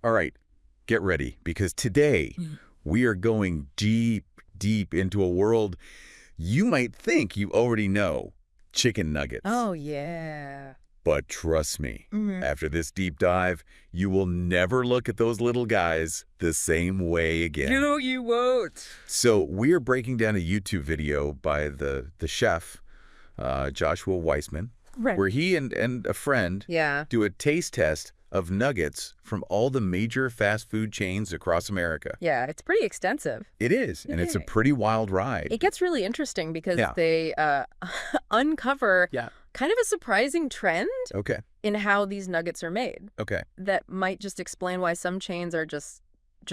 All right, get ready, because today we are going deep, deep into a world you might think you already know, chicken nuggets. Oh, yeah. But trust me, after this deep dive, you will never look at those little guys the same way again. No, you won't. So we're breaking down a YouTube video by the chef, Joshua Weissman, Right. where he and a friend do a taste test of nuggets from all the major fast food chains across America. Yeah, it's pretty extensive. It is, and it's a pretty wild ride. It gets really interesting because they uncover kind of a surprising trend in how these nuggets are made. That might just explain why some chains are just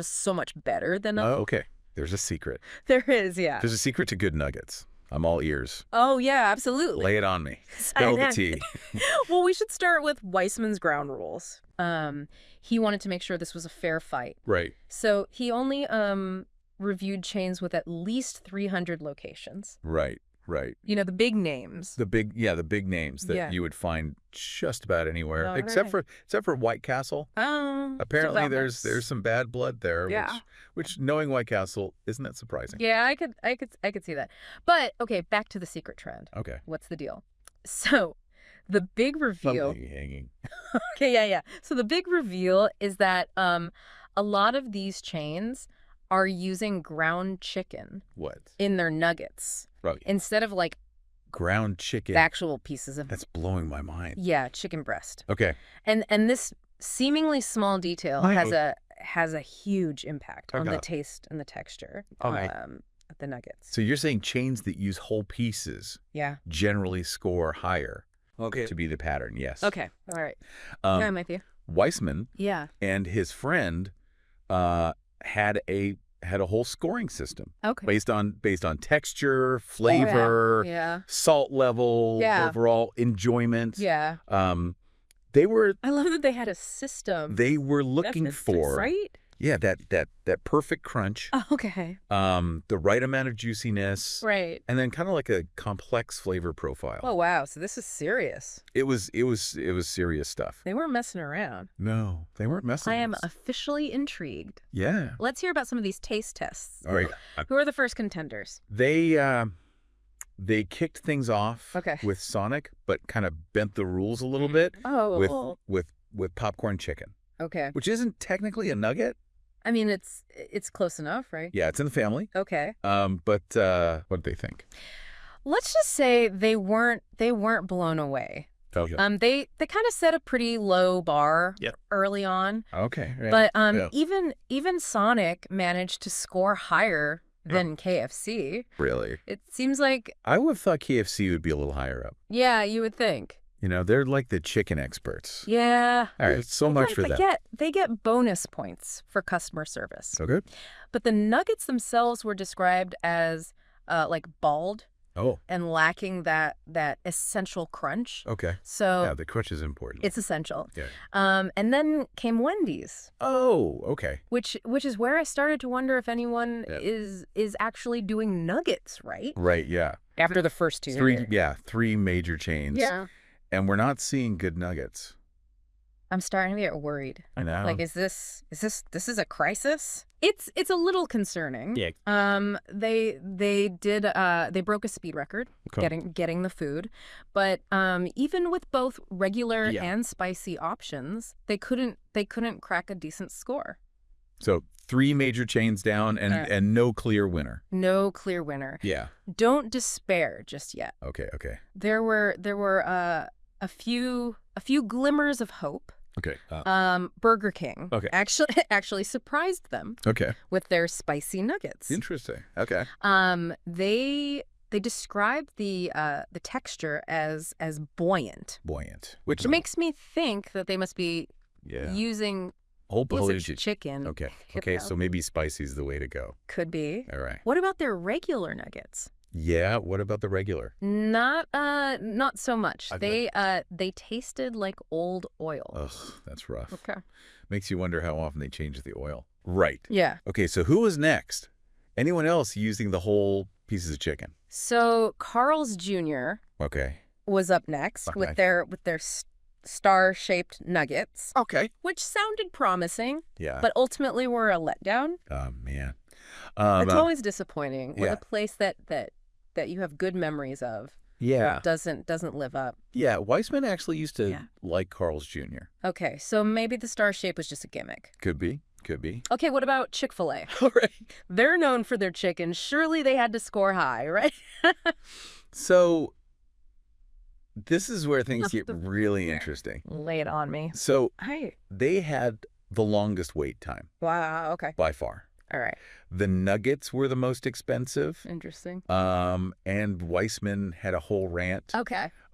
so much better than others. Oh, okay. There's a secret. There is, yeah. There's a secret to good nuggets. I'm all ears. Oh, yeah, absolutely. Lay it on me. Spill the tea. Well, we should start with Weissman's ground rules. He wanted to make sure this was a fair fight. Right. So he only reviewed chains with at least 300 locations. Right. Right. You know, the big names. The big names that you would find just about anywhere, except for White Castle. Oh. Apparently, there's some bad blood there. Yeah. Which knowing White Castle, isn't that surprising? Yeah, I could see that. But okay, back to the secret trend. Okay. What's the deal? So, the big reveal. Something hanging. Okay, yeah. So the big reveal is that a lot of these chains are using ground chicken. What? In their nuggets. Right. Instead of like ground chicken. The actual pieces of. That's blowing my mind. Yeah, chicken breast. Okay. And this seemingly small detail has a huge impact on the taste and the texture of the nuggets. So you're saying chains that use whole pieces generally score higher to be the pattern, yes. Okay, all right. I'm with you. Weissman and his friend had a whole scoring system based on texture, flavor, salt level, overall enjoyment. Yeah. I love that they had a system. They were looking for right? Yeah, that perfect crunch. Oh, okay. The right amount of juiciness. Right. And then kind of like a complex flavor profile. Oh, wow. So this is serious. It was serious stuff. They weren't messing around. No, they weren't messing. I am officially intrigued. Yeah. Let's hear about some of these taste tests. All right. Who are the first contenders? They kicked things off with Sonic, but kind of bent the rules a little bit with popcorn chicken. Okay. Which isn't technically a nugget. I mean, it's close enough, right? Yeah, it's in the family. Okay. But what did they think? Let's just say they weren't blown away. Okay. They kind of set a pretty low bar early on. Okay. Yeah. But even Sonic managed to score higher than KFC. Really? It seems like I would have thought KFC would be a little higher up. Yeah, you would think. You know, they're like the chicken experts. Yeah. All right, so much for that. They get bonus points for customer service. Okay. But the nuggets themselves were described as like bald. Oh. And lacking that essential crunch. Okay. So yeah, the crunch is important. It's essential. Yeah. And then came Wendy's. Oh, okay. Which is where I started to wonder if anyone is actually doing nuggets, right? Right. Yeah. After the first two. Three major chains. Yeah. And we're not seeing good nuggets. I'm starting to get worried. I know. Like, is this a crisis? It's a little concerning. Yeah. They broke a speed record getting the food, but even with both regular and spicy options, they couldn't crack a decent score. So 3 major chains down and no clear winner. No clear winner. Yeah. Don't despair just yet. Okay. There were a few glimmers of hope. Okay. Burger King actually surprised them. Okay. With their spicy nuggets. Interesting. Okay. They described the texture as buoyant. Buoyant. Which makes me think that they must be using whole chicken. Okay. Okay. So maybe spicy is the way to go. Could be. All right. What about their regular nuggets? Yeah. What about the regular? Not so much. They tasted like old oil. Ugh, that's rough. Okay. Makes you wonder how often they change the oil. Right. Yeah. Okay. So who was next? Anyone else using the whole pieces of chicken? So Carl's Jr. Okay. was up next with their star-shaped nuggets. Okay. Which sounded promising. Yeah. But ultimately were a letdown. Oh, man. It's always disappointing when a place that you have good memories of doesn't live up. Yeah, Weissman actually used to like Carl's Jr. Okay, so maybe the star shape was just a gimmick. Could be. Could be. Okay, what about Chick-fil-A? All right. They're known for their chicken. Surely they had to score high, right? So this is where things get really interesting. Lay it on me. So they had the longest wait time. Wow, okay. By far. All right. The nuggets were the most expensive. Interesting. And Weissman had a whole rant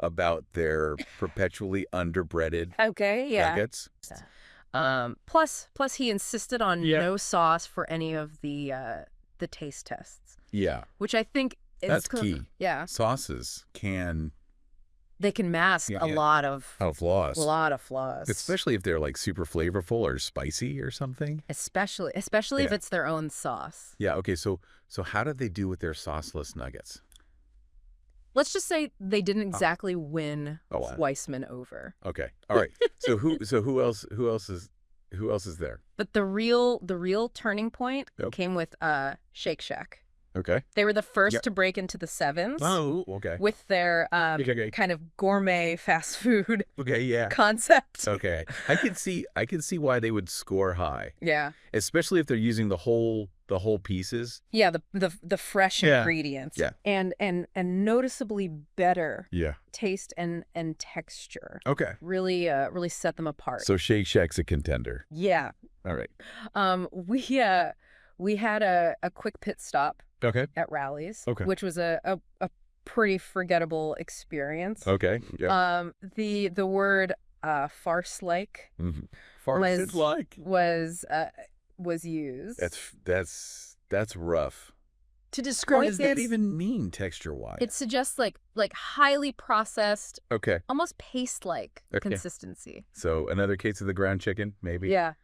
about their perpetually underbreaded nuggets. Plus he insisted on no sauce for any of the taste tests. Yeah. Which I think is that's key. Yeah. Sauces can mask a lot of flaws. A lot of flaws. Especially if they're like super flavorful or spicy or something. Especially if it's their own sauce. Yeah, okay, so how did they do with their sauceless nuggets? Let's just say they didn't exactly win Weissman over. Okay. All right. So who else is there? But the real turning point came with Shake Shack. Okay. They were the first to break into the sevens. Oh, okay. With their kind of gourmet fast food concept. Okay. I can see why they would score high. Yeah. Especially if they're using the whole pieces. Yeah, the fresh ingredients. Yeah. And noticeably better taste and texture. Okay. Really set them apart. So Shake Shack's a contender. Yeah. All right. We had a quick pit stop at Rally's, which was a pretty forgettable experience. Okay. Yeah. The word farce-like was used. That's rough. To describe what does that even mean texture-wise? It suggests like highly processed, almost paste-like consistency. So another case of the ground chicken, maybe? Yeah.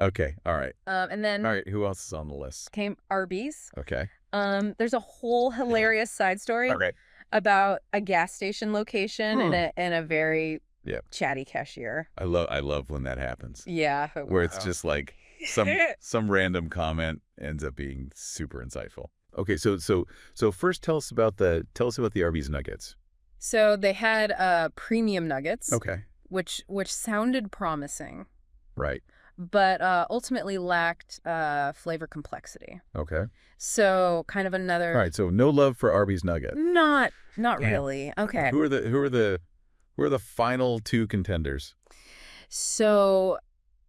Okay, all right. And then... All right, who else is on the list? Came Arby's. Okay. There's a whole hilarious side story about a gas station location and a very chatty cashier. I love when that happens. Yeah. Where it's just like some random comment ends up being super insightful. Okay, so first tell us about the Arby's nuggets. So they had premium nuggets. Okay. Which sounded promising. Right. But ultimately lacked flavor complexity. Okay. So kind of another. All right. So no love for Arby's nuggets. Not really. Okay. Who are the final two contenders? So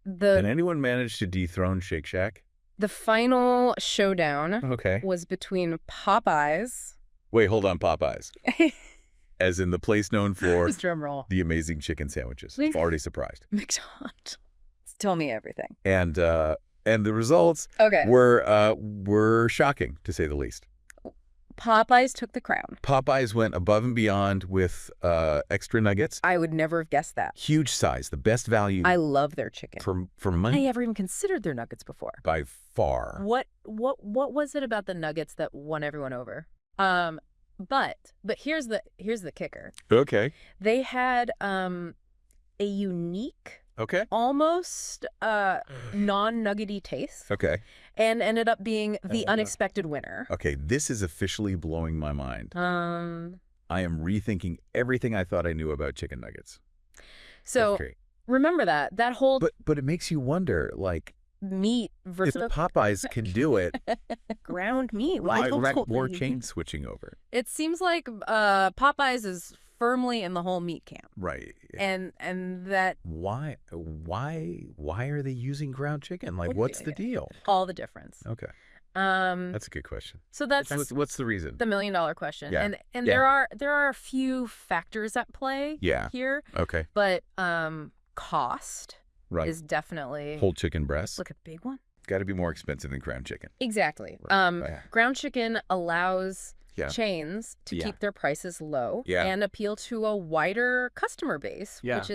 Can anyone manage to dethrone Shake Shack? The final showdown was between Popeyes. Wait, hold on, Popeyes. As in the place known for the amazing chicken sandwiches. I'm already surprised. McDonald's. Tell me everything. And the results were shocking, to say the least. Popeyes took the crown. Popeyes went above and beyond with extra nuggets. I would never have guessed that. Huge size, the best value. I love their chicken. For money. I never even considered their nuggets before. By far. What was it about the nuggets that won everyone over? But here's the kicker. Okay. They had a unique, almost non-nuggety taste. Okay. And ended up being the unexpected winner. Okay, this is officially blowing my mind. I am rethinking everything I thought I knew about chicken nuggets. So remember that whole. But it makes you wonder, like, meat versus if Popeyes can do it, ground meat. Why more chain switching over? It seems like Popeyes is firmly in the whole meat camp. Right. And that why are they using ground chicken? Like, what's the deal? All the difference. Okay. That's a good question. So that's what's the reason? The $1 million question. Yeah. And there are a few factors at play here. Okay. But cost is definitely whole chicken breast. Look, a big one. Got to be more expensive than ground chicken. Exactly. Ground chicken allows chains to keep their prices low and appeal to a wider customer base, which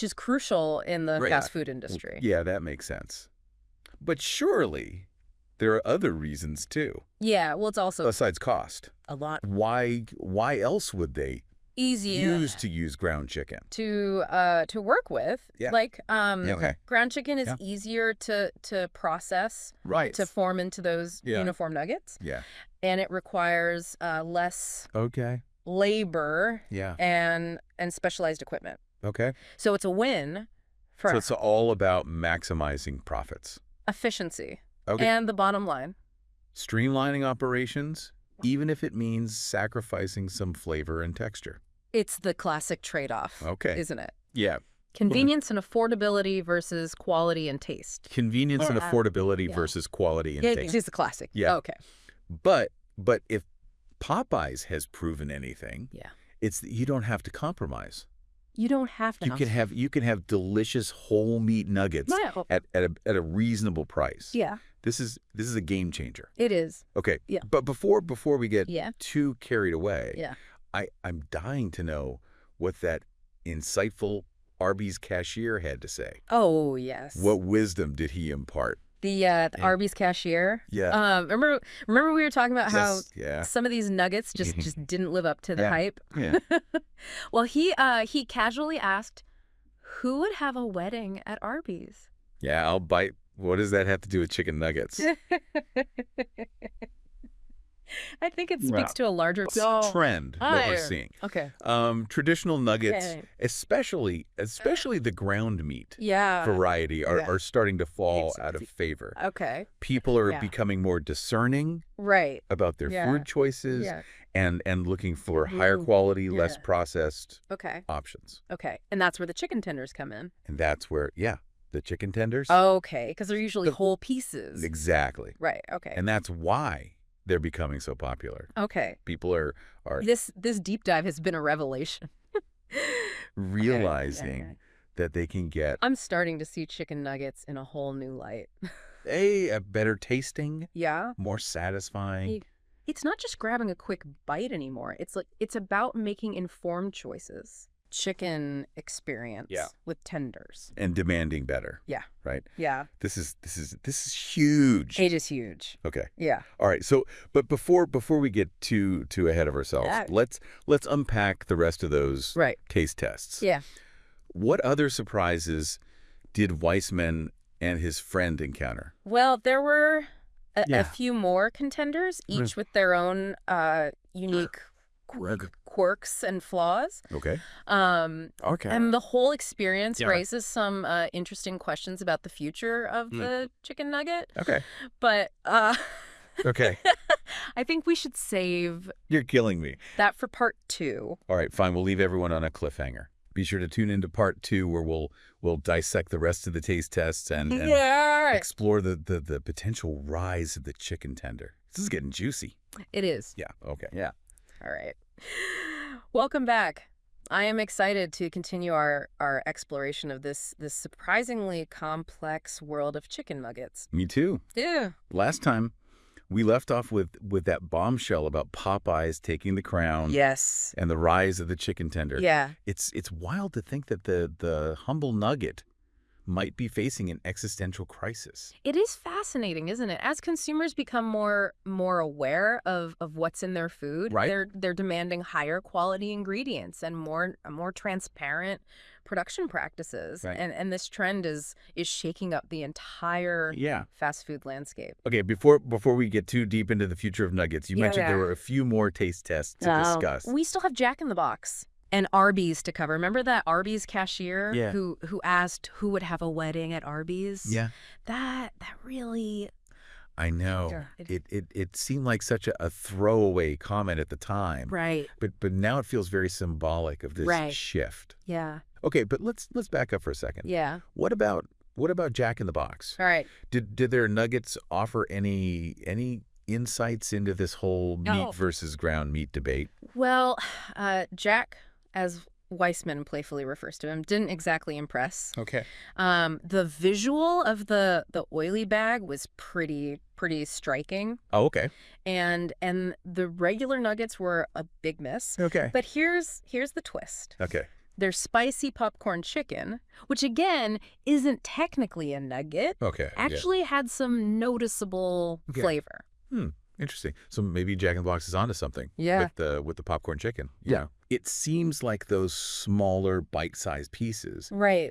is crucial in the fast food industry. Yeah, that makes sense. But surely there are other reasons too. Yeah, well, it's also besides cost. A lot. Why else would they used to use ground chicken to work with. Yeah. Like okay. ground chicken is easier to process, to form into those uniform nuggets. Yeah. And it requires less labor and specialized equipment. Okay. So it's a win for So it's all about maximizing profits. Efficiency. Okay. And the bottom line. Streamlining operations, even if it means sacrificing some flavor and texture. It's the classic trade-off, isn't it? Yeah. Convenience and affordability versus quality and taste. Convenience and affordability versus quality and taste. It's the classic. Yeah. Okay. But if Popeyes has proven anything, it's that you don't have to compromise. You don't have to. You can have delicious whole meat nuggets at a reasonable price. Yeah. This is a game changer. It is. Okay. Yeah. But before we get too carried away, I'm dying to know what that insightful Arby's cashier had to say. Oh, yes. What wisdom did he impart? The Arby's cashier. Yeah. Remember we were talking about how some of these nuggets just didn't live up to the hype. Yeah. Well, he casually asked, who would have a wedding at Arby's? Yeah, I'll bite. What does that have to do with chicken nuggets? I think it speaks to a larger trend that we're seeing. Okay. Traditional nuggets, especially the ground meat variety, are starting to fall out of favor. Okay. People are becoming more discerning about their food choices and looking for higher quality, less processed options. Okay. And that's where the chicken tenders come in. And that's where, the chicken tenders. Okay. Because they're usually whole pieces. Exactly. Right. Okay. And that's why they're becoming so popular. Okay. People are this deep dive has been a revelation. realizing that they can get. I'm starting to see chicken nuggets in a whole new light. A better tasting. Yeah. More satisfying. It's not just grabbing a quick bite anymore. It's about making informed choices. Chicken experience with tenders and demanding better. Yeah. Right. Yeah. This is huge. It is huge. Okay. Yeah. All right. So, but before we get too ahead of ourselves, let's unpack the rest of those taste tests. Yeah. What other surprises did Weissman and his friend encounter? Well, there were a few more contenders, each with their own unique quirks and flaws. Okay. And the whole experience raises some interesting questions about the future of the chicken nugget. Okay. But okay. I think we should save You're killing me. that for part 2. All right, fine. We'll leave everyone on a cliffhanger. Be sure to tune into part 2 where we'll dissect the rest of the taste tests and explore the potential rise of the chicken tender. This is getting juicy. It is. Yeah. Okay. Yeah. All right. Welcome back. I am excited to continue our exploration of this surprisingly complex world of chicken nuggets. Me too. Yeah. Last time, we left off with that bombshell about Popeyes taking the crown. Yes. And the rise of the chicken tender. Yeah. It's wild to think that the humble nugget might be facing an existential crisis. It is fascinating, isn't it? As consumers become more aware of what's in their food, they're demanding higher quality ingredients and more transparent production practices. Right. And this trend is shaking up the entire fast food landscape. Okay, before we get too deep into the future of nuggets, you mentioned there were a few more taste tests to discuss. We still have Jack in the Box and Arby's to cover. Remember that Arby's cashier who asked who would have a wedding at Arby's? Yeah. That really... I know. It seemed like such a throwaway comment at the time. Right. But now it feels very symbolic of this shift. Yeah. Okay, but let's back up for a second. Yeah. What about Jack in the Box? All right. Did their nuggets offer any insights into this whole meat versus ground meat debate? Well, Jack, as Weissman playfully refers to him, didn't exactly impress. Okay. The visual of the oily bag was pretty striking. Oh, okay. And the regular nuggets were a big miss. Okay. But here's the twist. Okay. Their spicy popcorn chicken, which again isn't technically a nugget, actually had some noticeable flavor. Interesting. So maybe Jack in the Box is onto something. Yeah. With the popcorn chicken. You know, it seems like those smaller bite-sized pieces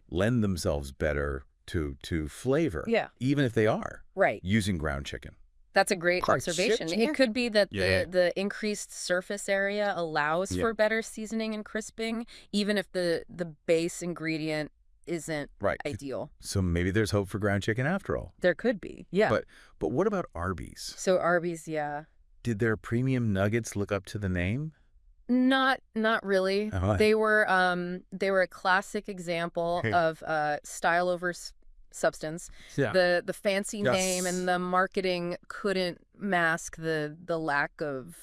lend themselves better to flavor. Yeah. Even if they are using ground chicken. That's a great observation. It could be that the increased surface area allows for better seasoning and crisping, even if the base ingredient isn't ideal. So maybe there's hope for ground chicken after all. There could be, yeah. But what about Arby's? So Arby's, yeah. Did their premium nuggets look up to the name? Not really. They were a classic example of style over substance. The fancy name and the marketing couldn't mask the lack of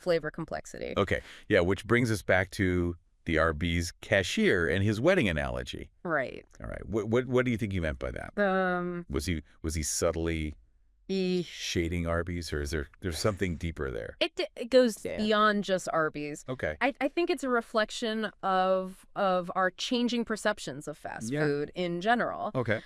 flavor complexity. Okay. Yeah, which brings us back to the Arby's cashier and his wedding analogy. Right. All right. What do you think he meant by that? Was he subtly shading Arby's, or is there's something deeper there? It goes beyond just Arby's. Okay. I think it's a reflection of our changing perceptions of fast food in general. Okay.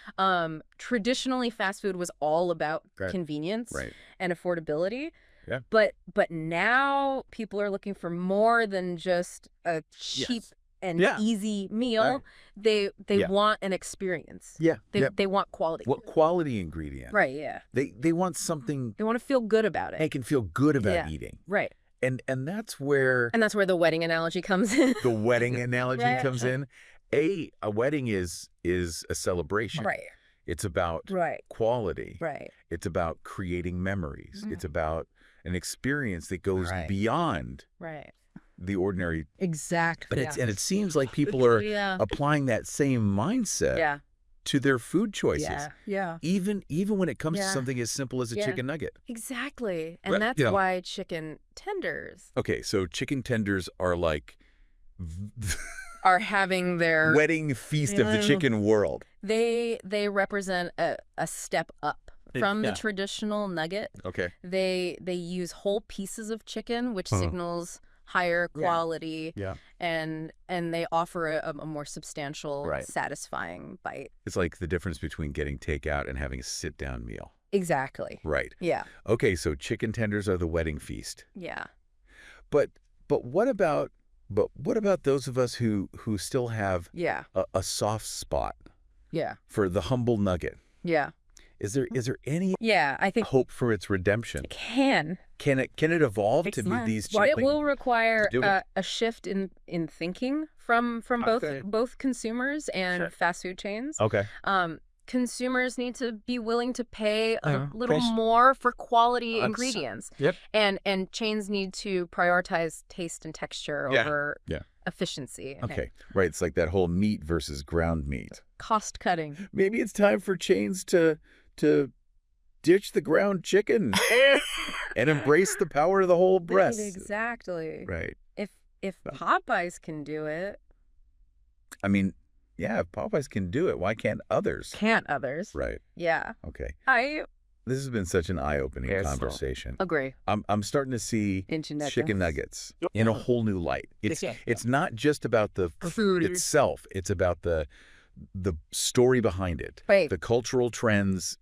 Traditionally, fast food was all about convenience and affordability. Yeah. But now people are looking for more than just a cheap and easy meal. They want an experience. Yeah. They want quality. What quality ingredient? Right, yeah. They want something. They want to feel good about it. They can feel good about eating. Right. And that's where the wedding analogy comes in. The wedding analogy comes in. A wedding is a celebration. Right. It's about quality. Right. It's about creating memories. It's about an experience that goes beyond the ordinary. Exactly. But it seems like people are applying that same mindset to their food choices. Yeah. Even when it comes to something as simple as a chicken nugget. Exactly. And that's why chicken tenders. Okay, so chicken tenders are like are having their wedding feast of the chicken world. They represent a step up from the traditional nugget. Okay. They use whole pieces of chicken, which signals higher quality. Yeah. And they offer a more substantial, satisfying bite. It's like the difference between getting takeout and having a sit-down meal. Exactly. Right. Yeah. Okay, so chicken tenders are the wedding feast. Yeah. But what about those of us who still have a soft spot for the humble nugget? Yeah. Is there any I think hope for its redemption? It can. Can it evolve to be these? Well, it will require a shift in thinking from both consumers and fast food chains. Okay. Consumers need to be willing to pay a little more for quality ingredients. Yep. And chains need to prioritize taste and texture over efficiency. Okay. Right. It's like that whole meat versus ground meat. Cost cutting. Maybe it's time for chains to ditch the ground chicken and embrace the power of the whole breast. Exactly. Right. If Popeyes can do it. I mean, yeah, if Popeyes can do it, why can't others? Can't others? Right. Yeah. Okay. This has been such an eye-opening conversation. Agree. I'm starting to see chicken nuggets in a whole new light. It's not just about the food itself. It's about the story behind it. Right. The cultural trends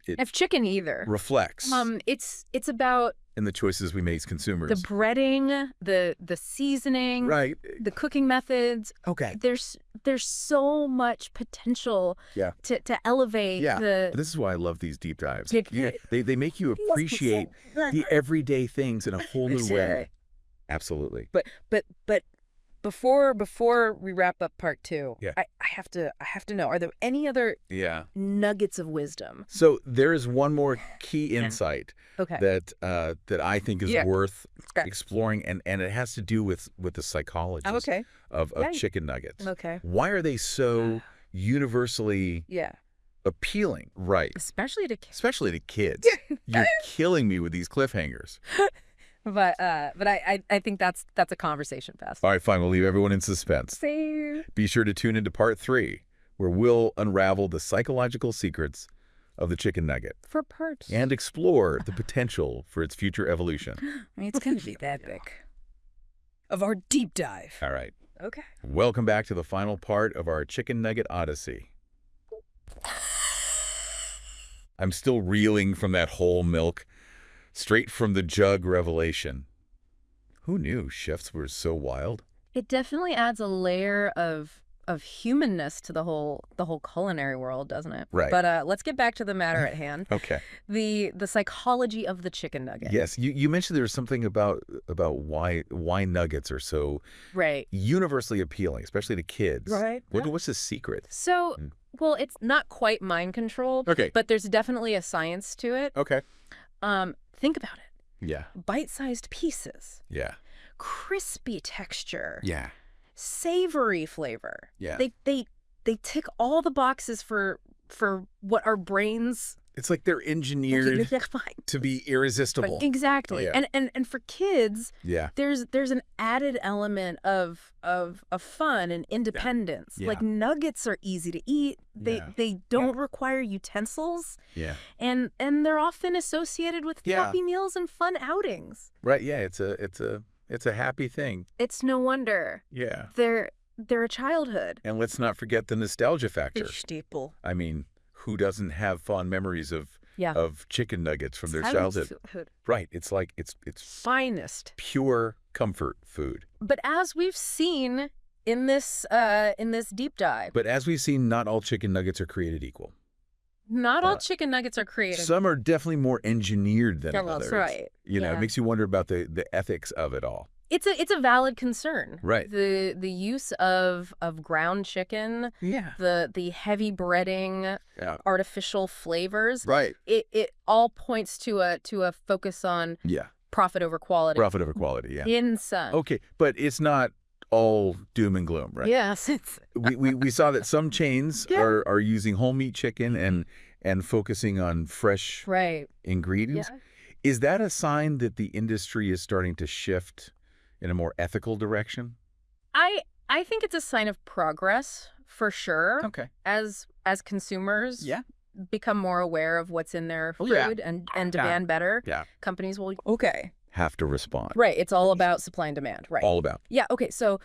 if chicken either reflects. It's about in the choices we make as consumers. The breading, the seasoning, the cooking methods. Okay. There's so much potential to elevate This is why I love these deep dives. They make you appreciate the everyday things in a whole new way. Absolutely. But before we wrap up part 2, I have to know, are there any other nuggets of wisdom? So there is one more key insight that I think is worth exploring, and it has to do with the psychology of chicken nuggets. Okay. Why are they so universally appealing? Right. Especially to kids. You're killing me with these cliffhangers. But I think that's a conversation fest. All right, fine. We'll leave everyone in suspense. Same. Be sure to tune into part 3, where we'll unravel the psychological secrets of the chicken nugget. For parts. And explore the potential for its future evolution. I mean, it's going to be epic. Of our deep dive. All right. Okay. Welcome back to the final part of our chicken nugget odyssey. I'm still reeling from that whole milk Straight from the jug revelation. Who knew chefs were so wild? It definitely adds a layer of humanness to the whole culinary world, doesn't it? Right. But let's get back to the matter at hand. Okay. The psychology of the chicken nugget. Yes, you mentioned there was something about why nuggets are so universally appealing, especially to kids. Right. What's the secret? So, well, it's not quite mind controlled. Okay. But there's definitely a science to it. Okay. Think about it. Yeah. Bite-sized pieces. Yeah. Crispy texture. Yeah. Savory flavor. Yeah. They tick all the boxes for what our brains. It's like they're engineered to be irresistible. Exactly. Yeah. And for kids, yeah, there's an added element of fun and independence. Yeah. Like nuggets are easy to eat. They don't require utensils. Yeah. And they're often associated with happy meals and fun outings. Right. Yeah. It's a happy thing. It's no wonder. Yeah. They're a childhood. And let's not forget the nostalgia factor. Staple. I mean, who doesn't have fond memories of chicken nuggets from their childhood? Right. It's like it's finest. Pure comfort food. But as we've seen in this deep dive. But as we've seen, not all chicken nuggets are created equal. Not all chicken nuggets are created. Some are definitely more engineered than others. That's right. You know, it makes you wonder about the ethics of it all. It's a valid concern. Right. The use of ground chicken. Yeah. The heavy breading, artificial flavors. Right. It all points to a focus on profit over quality. Profit over quality. Yeah. In some. Okay, but it's not all doom and gloom, right? Yes, it's we saw that some chains are using whole meat chicken and focusing on fresh ingredients. Yeah. Is that a sign that the industry is starting to shift in a more ethical direction? I think it's a sign of progress for sure. Okay. As consumers become more aware of what's in their food and demand better, companies will have to respond. Right. It's all about supply and demand. Right. All about. Yeah. Okay. So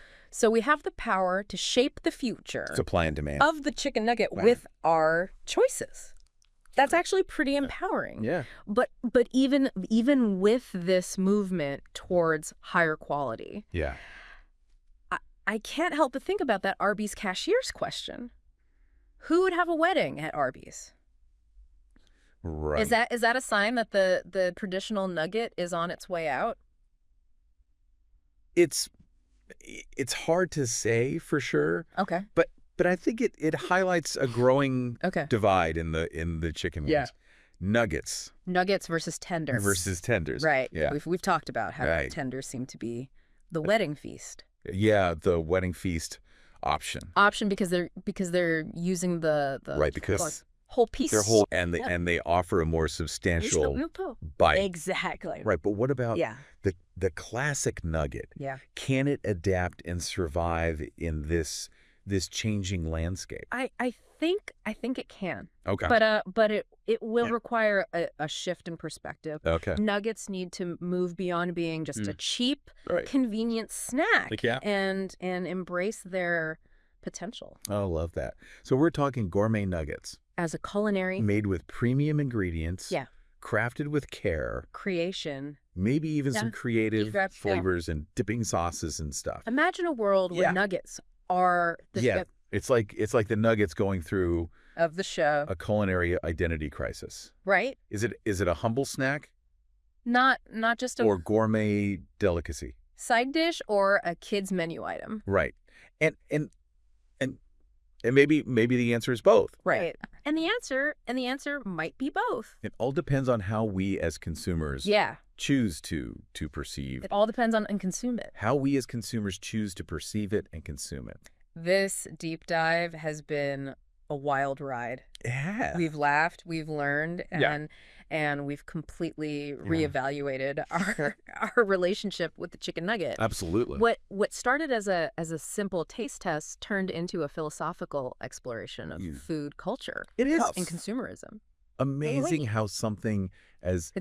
we have the power to shape the future supply and demand of the chicken nugget with our choices. That's actually pretty empowering. Yeah. But even with this movement towards higher quality, I can't help but think about that Arby's cashier's question. Who would have a wedding at Arby's? Right. Is that a sign that the traditional nugget is on its way out? It's hard to say for sure. Okay. But I think it highlights a growing divide in the chicken wings. Yeah. Nuggets versus tenders. Right. Yeah. We've talked about how tenders seem to be the wedding feast. Yeah, the wedding feast option. Because they're using the because whole piece. They're whole and they offer a more substantial bite. Exactly. Right, but what about the classic nugget? Yeah. Can it adapt and survive in this changing landscape? I think it can. Okay. But it will require a shift in perspective. Okay. Nuggets need to move beyond being just a cheap, convenient snack and embrace their potential. Oh, love that. So we're talking gourmet nuggets. As a culinary. Made with premium ingredients. Yeah. Crafted with care. Creation. Maybe even some creative flavors and dipping sauces and stuff. Imagine a world where nuggets are the It's like the nuggets going through of the show a culinary identity crisis. Right? Is it a humble snack? Not just a or gourmet delicacy. Side dish or a kid's menu item. Right. And maybe the answer is both. Right. And the answer might be both. It all depends on how we as consumers choose to perceive. It all depends on and consume it. How we as consumers choose to perceive it and consume it. This deep dive has been a wild ride. Yeah. We've laughed, we've learned, and we've completely reevaluated our relationship with the chicken nugget. Absolutely. What started as a simple taste test turned into a philosophical exploration of food culture. It is. And consumerism. Amazing how something as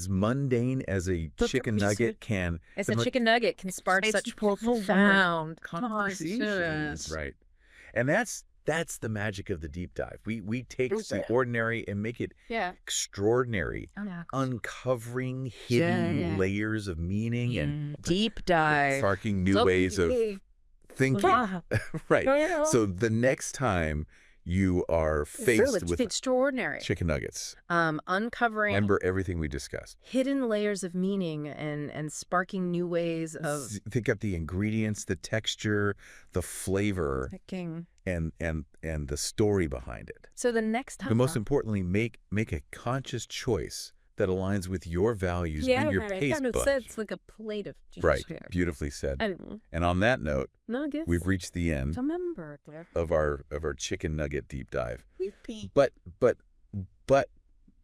mundane as a chicken nugget can. As a chicken nugget can spark such profound conversations. Right. And that's That's the magic of the deep dive. We take the ordinary and make it extraordinary, uncovering hidden layers of meaning and deep dive, sparking new ways of thinking. Right. So the next time you are faced with extraordinary chicken nuggets, uncovering, remember everything we discussed. Hidden layers of meaning and sparking new ways of. Think up the ingredients, the texture, the flavor, and the story behind it. So the next time, but most importantly, make a conscious choice that aligns with your values and your taste buds. It's like a plate of juice. Right. Beautifully said. And on that note, we've reached the end of our chicken nugget deep dive. But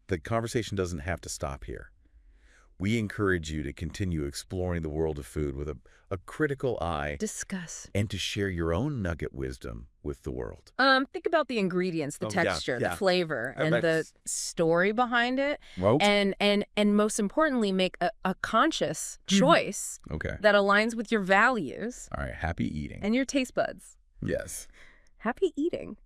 the conversation doesn't have to stop here. We encourage you to continue exploring the world of food with a critical eye. Discuss. And to share your own nugget wisdom with the world. Think about the ingredients, the texture, the flavor, and the story behind it. Well, and most importantly, make a conscious choice that aligns with your values. All right. Happy eating. And your taste buds. Yes. Happy eating.